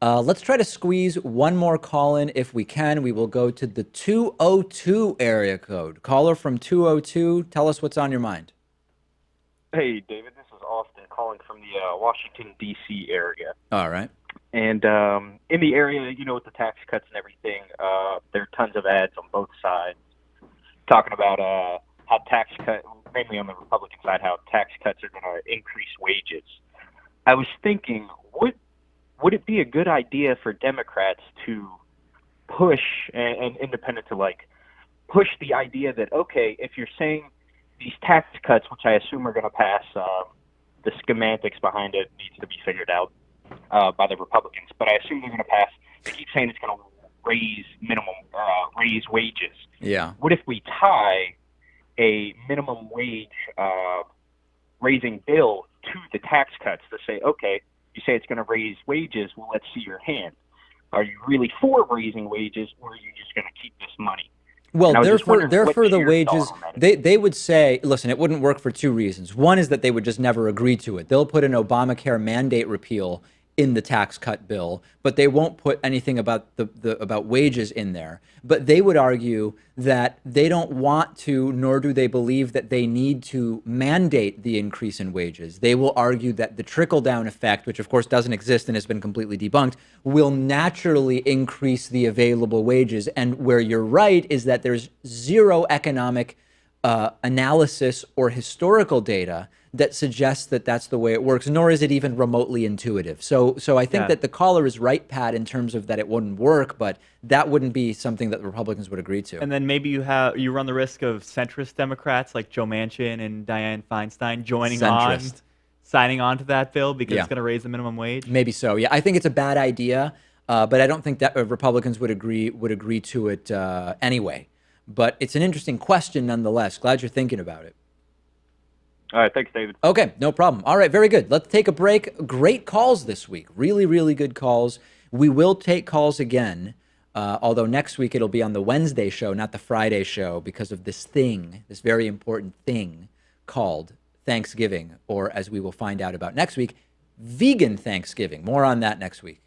Let's try to squeeze one more call in if we can. We will go to the 202 area code. Caller from 202, tell us what's on your mind. Hey, David, this is Austin calling from the Washington, D.C. area. All right. And in the area, with the tax cuts and everything, there are tons of ads on both sides talking about how tax cut, mainly on the Republican side, how tax cuts are going to increase wages. I was thinking, would it be a good idea for Democrats to push and independent to push the idea that, okay, if you're saying these tax cuts, which I assume are going to pass, the schematics behind it needs to be figured out by the Republicans, but I assume they're going to pass. They keep saying it's going to raise wages. Yeah. What if we tie a minimum wage raising bill to the tax cuts to say, okay, you say it's going to raise wages, well, let's see your hand. Are you really for raising wages, or are you just going to keep this money? Well, they're for the your wages. thought on that? They would say, listen, it wouldn't work for two reasons. One is that they would just never agree to it. They'll put an Obamacare mandate repeal in the tax cut bill, but they won't put anything about about wages in there. But they would argue that they don't want to, nor do they believe that they need to mandate the increase in wages. They will argue that the trickle-down effect, which of course doesn't exist and has been completely debunked, will naturally increase the available wages. And where you're right is that there's zero economic analysis or historical data that suggests that that's the way it works, nor is it even remotely intuitive. So I think that the caller is right, Pat, in terms of that it wouldn't work, but that wouldn't be something that the Republicans would agree to. And then maybe you run the risk of centrist Democrats like Joe Manchin and Dianne Feinstein signing on to that bill because it's going to raise the minimum wage. Maybe so. Yeah, I think it's a bad idea, but I don't think that Republicans would agree to it anyway. But it's an interesting question nonetheless. Glad you're thinking about it. All right, thanks, David. Okay, no problem. All right, very good. Let's take a break. Great calls this week. Really, really good calls. We will take calls again, although next week it'll be on the Wednesday show, not the Friday show, because of this very important thing called Thanksgiving, or as we will find out about next week, vegan Thanksgiving. More on that next week.